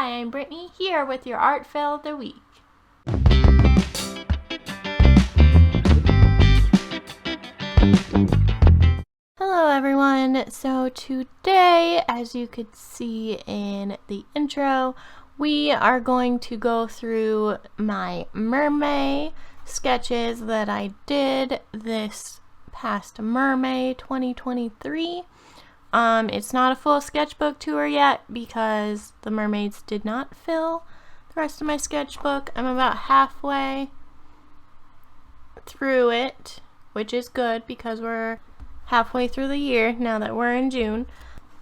Hi, I'm Brittany here with your art fail of the week. Hello everyone. So today, as you could see in the intro, we are going to go through my Mermay sketches that I did this past Mermay 2023. It's not a full sketchbook tour yet because the mermaids did not fill the rest of my sketchbook. I'm about halfway through it, which is good because we're halfway through the year now that we're in June.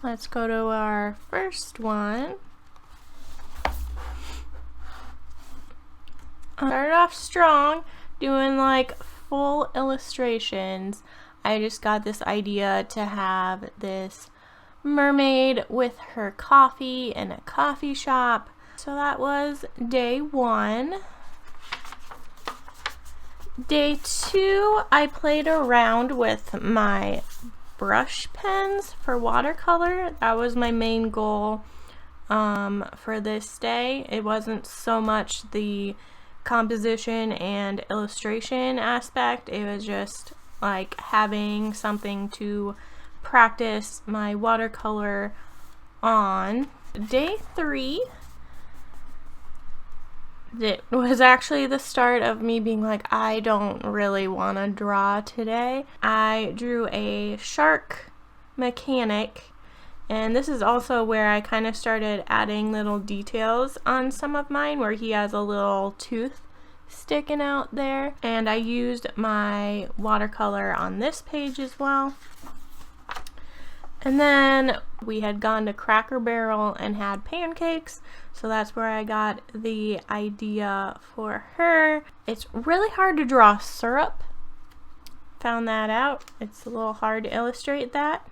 Let's go to our first one. I started off strong doing like full illustrations. I just got this idea to have this mermaid with her coffee in a coffee shop. So that was day one. Day two, I played around with my brush pens for watercolor. That was my main goal for this day. It wasn't so much the composition and illustration aspect. It was just like having something to practice my watercolor on. Day three, it was actually the start of me being like, I don't really want to draw today. I drew a shark mechanic, and this is also where I kind of started adding little details on some of mine where he has a little tooth sticking out there, and I used my watercolor on this page as well. And then we had gone to Cracker Barrel and had pancakes, so that's where I got the idea for her. It's really hard to draw syrup. Found that out. It's a little hard to illustrate that.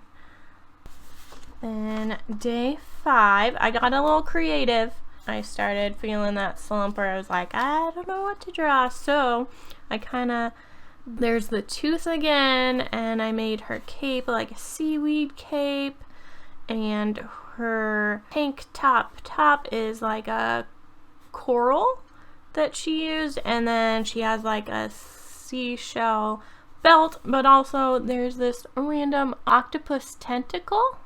Then day five, I got a little creative. I started feeling that slump where I was like, I don't know what to draw, so I there's the tooth again, and I made her cape like a seaweed cape, and her tank top is like a coral that she used, and then she has like a seashell belt, but also there's this random octopus tentacle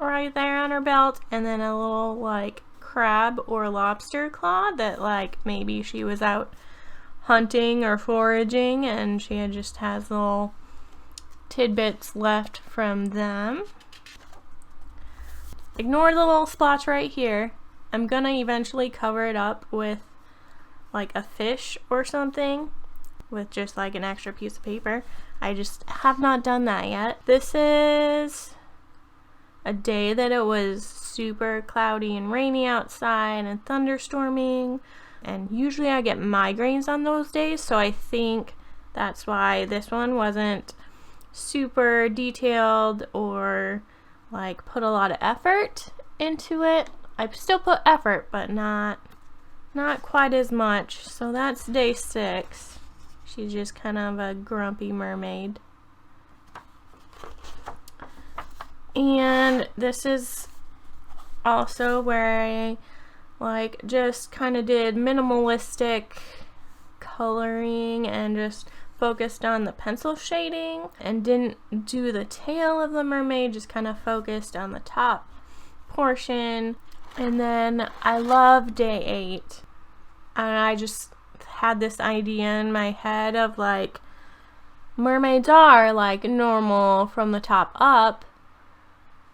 right there on her belt, and then a little like crab or lobster claw that like maybe she was out hunting or foraging and she just has little tidbits left from them. Ignore the little spots right here. I'm gonna eventually cover it up with like a fish or something with just like an extra piece of paper. I just have not done that yet. This is a day that it was super cloudy and rainy outside and thunderstorming, and usually I get migraines on those days, so I think that's why this one wasn't super detailed or like put a lot of effort into it. I still put effort, but not quite as much. So that's day 6. She's just kind of a grumpy mermaid. And this is also where I like just kind of did minimalistic coloring and just focused on the pencil shading and didn't do the tail of the mermaid, just kind of focused on the top portion. And then I love day 8, and I just had this idea in my head of like mermaids are like normal from the top up,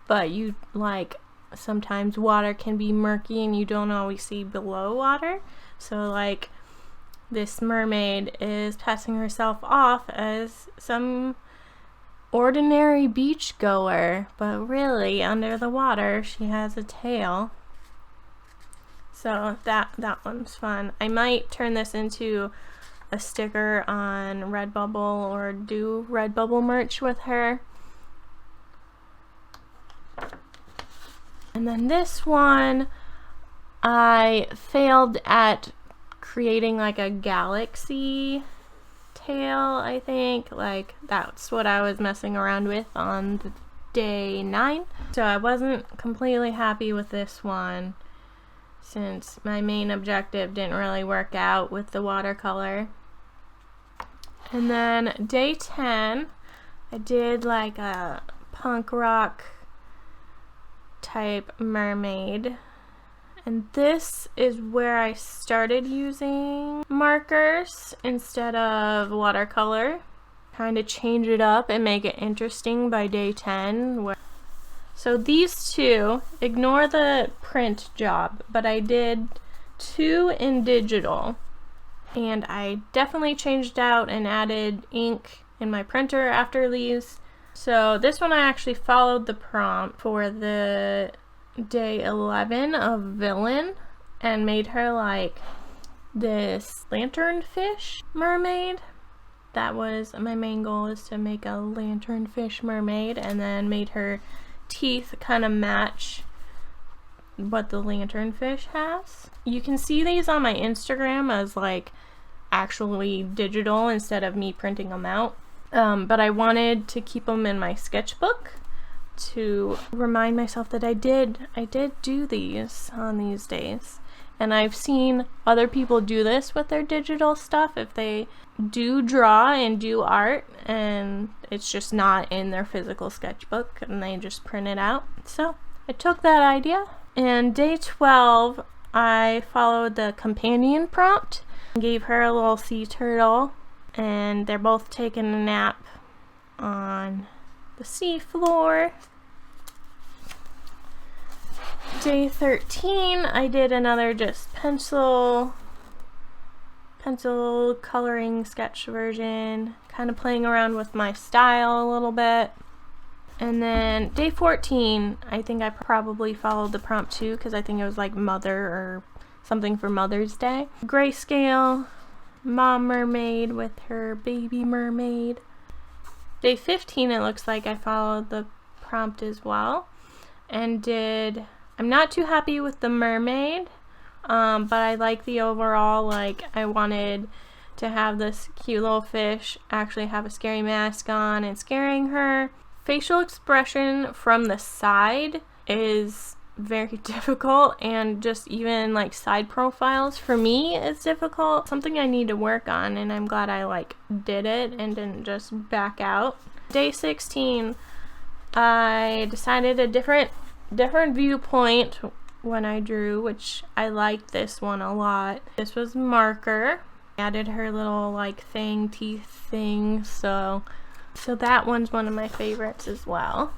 but you like sometimes water can be murky and you don't always see below water. So like this mermaid is passing herself off as some ordinary beach goer, but really under the water she has a tail. So that one's fun. I might turn this into a sticker on Redbubble or do Redbubble merch with her. And then this one, I failed at creating like a galaxy tail, I think. Like that's what I was messing around with on the day 9. So I wasn't completely happy with this one. since my main objective didn't really work out with the watercolor. And then day 10, I did like a punk rock type mermaid. And this is where I started using markers instead of watercolor. Kind of change it up and make it interesting by day 10. So these two, ignore the print job, but I did 2 in digital. And I definitely changed out and added ink in my printer after these. So this one I actually followed the prompt for the day 11 of Villain and made her like this lanternfish mermaid. That was my main goal, is to make a lanternfish mermaid, and then made her teeth kind of match what the lanternfish has. You can see these on my Instagram as like actually digital instead of me printing them out. But I wanted to keep them in my sketchbook to remind myself that I did do these on these days. And I've seen other people do this with their digital stuff if they do draw and do art and it's just not in their physical sketchbook and they just print it out. So I took that idea, and day 12 I followed the companion prompt and gave her a little sea turtle, and they're both taking a nap on the sea floor. Day 13, I did another just pencil coloring sketch version, kind of playing around with my style a little bit. And then day 14, I think I probably followed the prompt too, because I think it was like mother or something for Mother's Day. Grayscale mom mermaid with her baby mermaid. Day 15, it looks like I followed the prompt as well and did. I'm not too happy with the mermaid, but I like the overall, like I wanted to have this cute little fish actually have a scary mask on and scaring her. Facial expression from the side is very difficult, and just even like side profiles for me is difficult. Something I need to work on, and I'm glad I like did it and didn't just back out. Day 16, I decided a different viewpoint when I drew, which I liked this one a lot. This was marker. Added her little like teeth thing, so that one's one of my favorites as well.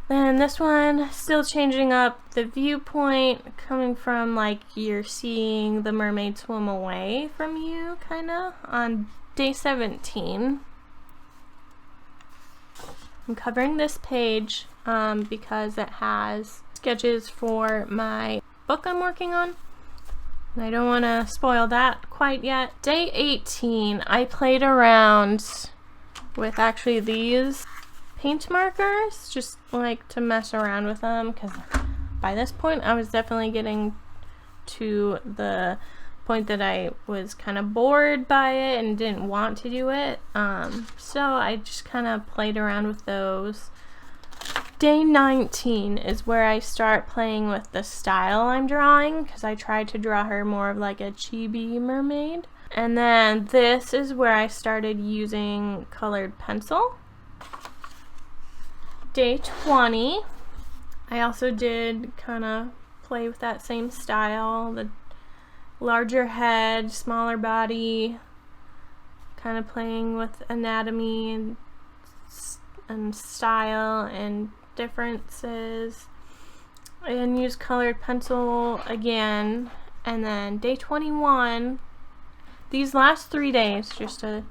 Then this one, still changing up the viewpoint, coming from like you're seeing the mermaid swim away from you, kinda, on day 17. I'm covering this page because it has sketches for my book I'm working on. And I don't want to spoil that quite yet. Day 18, I played around with actually these paint markers, just like to mess around with them, because by this point I was definitely getting to the point that I was kind of bored by it and didn't want to do it. So I just kind of played around with those. Day 19 is where I start playing with the style I'm drawing, because I tried to draw her more of like a chibi mermaid. And then this is where I started using colored pencil. Day 20, I also did kind of play with that same style, the larger head, smaller body, kind of playing with anatomy and style and differences, and use colored pencil again. And then day 21, these last 3 days just to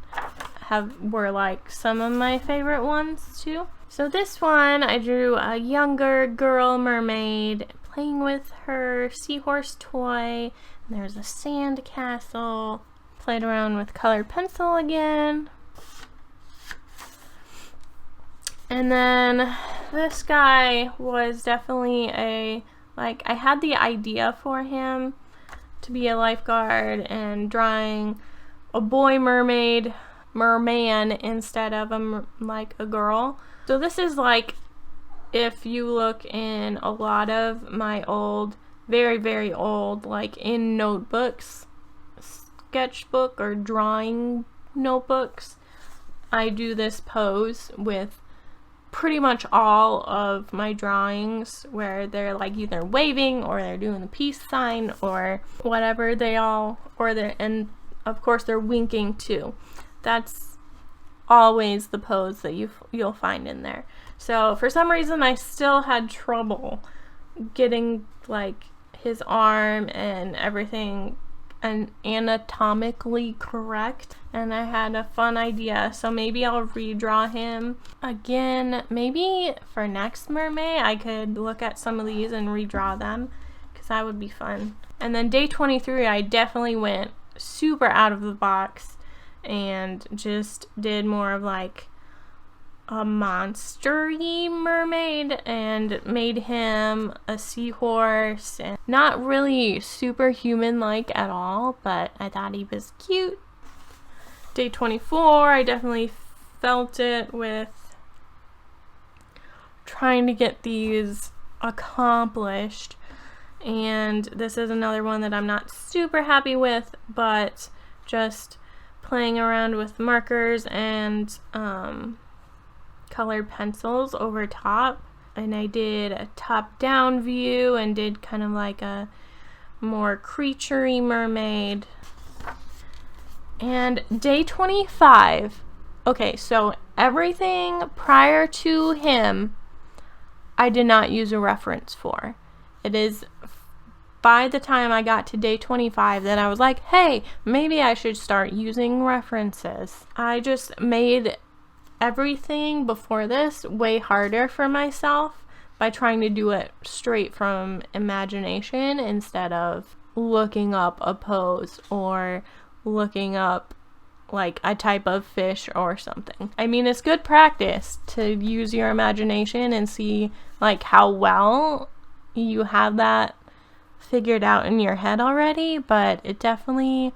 were like some of my favorite ones too. So this one, I drew a younger girl mermaid playing with her seahorse toy. There's a sand castle. Played around with colored pencil again. And then this guy was definitely I had the idea for him to be a lifeguard and drawing a boy merman instead of a girl. So this is like, if you look in a lot of my old very, very old, like in notebooks, sketchbook or drawing notebooks. I do this pose with pretty much all of my drawings, where they're like either waving or they're doing the peace sign or whatever and of course they're winking too. That's always the pose that you'll find in there. So for some reason I still had trouble getting like his arm and everything and anatomically correct, and I had a fun idea, so maybe I'll redraw him again. Maybe for next Mermay I could look at some of these and redraw them, because that would be fun. And then day 23 I definitely went super out of the box and just did more of like a monster-y mermaid and made him a seahorse, and not really superhuman-like at all, but I thought he was cute. Day 24, I definitely felt it with trying to get these accomplished, and this is another one that I'm not super happy with, but just playing around with markers and colored pencils over top. And I did a top-down view and did kind of like a more creature-y mermaid. And day 25, okay, so everything prior to him I did not use a reference for. It is by the time I got to day 25 that I was like, hey, maybe I should start using references. I just made everything before this way harder for myself by trying to do it straight from imagination instead of looking up a pose or looking up like a type of fish or something. I mean, it's good practice to use your imagination and see like how well you have that figured out in your head already, but it definitely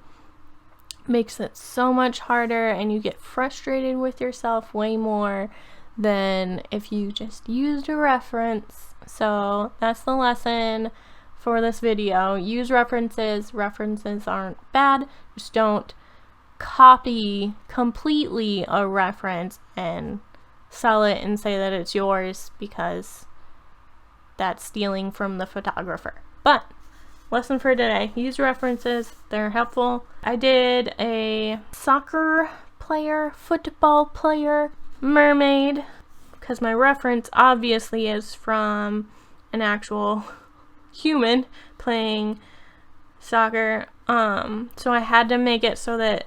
makes it so much harder, and you get frustrated with yourself way more than if you just used a reference. So that's the lesson for this video. Use references. References aren't bad, just don't copy completely a reference and sell it and say that it's yours, because that's stealing from the photographer. But lesson for today, use references, they're helpful. I did a soccer player, football player, mermaid, because my reference obviously is from an actual human playing soccer. So I had to make it so that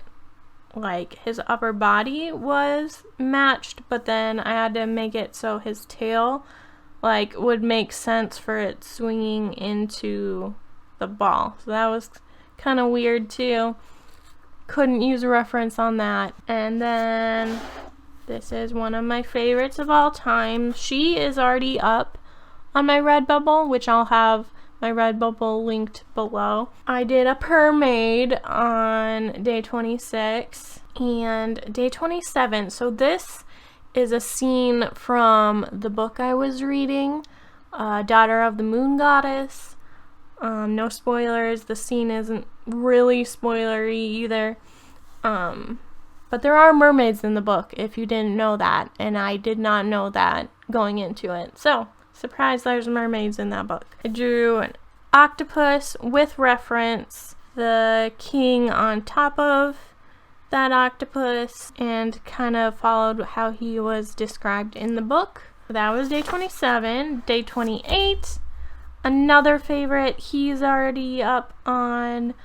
like his upper body was matched, but then I had to make it so his tail like would make sense for it swinging into the ball. So that was kind of weird too. Couldn't use a reference on that. And then this is one of my favorites of all time. She is already up on my Redbubble, which I'll have my Redbubble linked below. I did a mermaid on day 26 and day 27. So this is a scene from the book I was reading, Daughter of the Moon Goddess. No spoilers. The scene isn't really spoilery either. But there are mermaids in the book, if you didn't know that, and I did not know that going into it. So, surprise, there's mermaids in that book. I drew an octopus with reference, the king on top of that octopus, and kind of followed how he was described in the book. That was day 27. Day 28, another favorite. He's already up on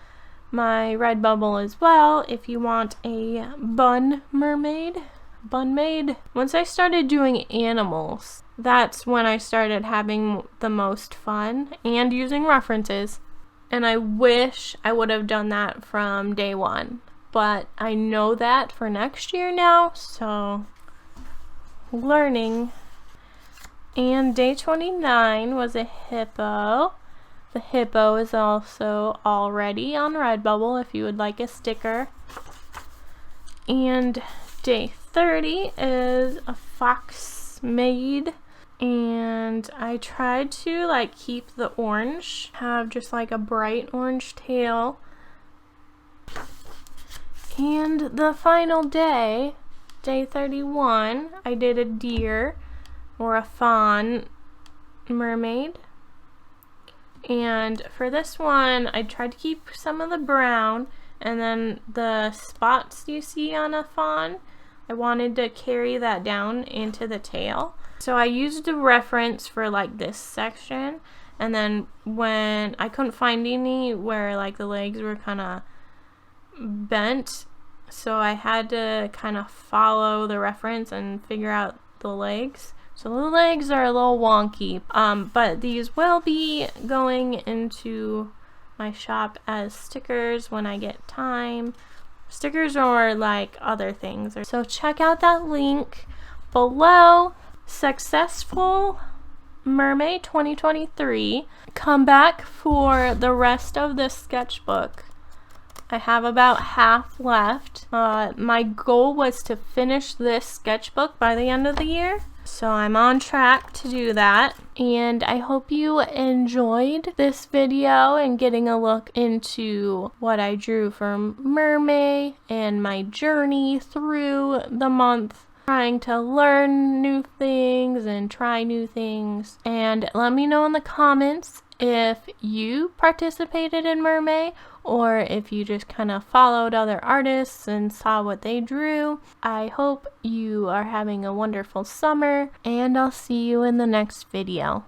my Redbubble as well if you want a bun maid. Once I started doing animals, that's when I started having the most fun and using references, and I wish I would have done that from day one, but I know that for next year now, so learning. And day 29 was a hippo. The hippo is also already on Redbubble if you would like a sticker. And day 30 is a fox maid. And I tried to like keep the orange, have just like a bright orange tail. And the final day, day 31, I did a deer or a fawn mermaid. And for this one, I tried to keep some of the brown, and then the spots you see on a fawn, I wanted to carry that down into the tail. So I used a reference for like this section, and then when I couldn't find any where like the legs were kind of bent, so I had to kind of follow the reference and figure out the legs. So the legs are a little wonky, but these will be going into my shop as stickers when I get time. Stickers or like other things. So check out that link below. Successful Mermay 2023. Come back for the rest of this sketchbook. I have about half left. My goal was to finish this sketchbook by the end of the year. So I'm on track to do that, and I hope you enjoyed this video and getting a look into what I drew for Mermay and my journey through the month, trying to learn new things and try new things. And let me know in the comments if you participated in Mermay or if you just kind of followed other artists and saw what they drew. I hope you are having a wonderful summer, and I'll see you in the next video.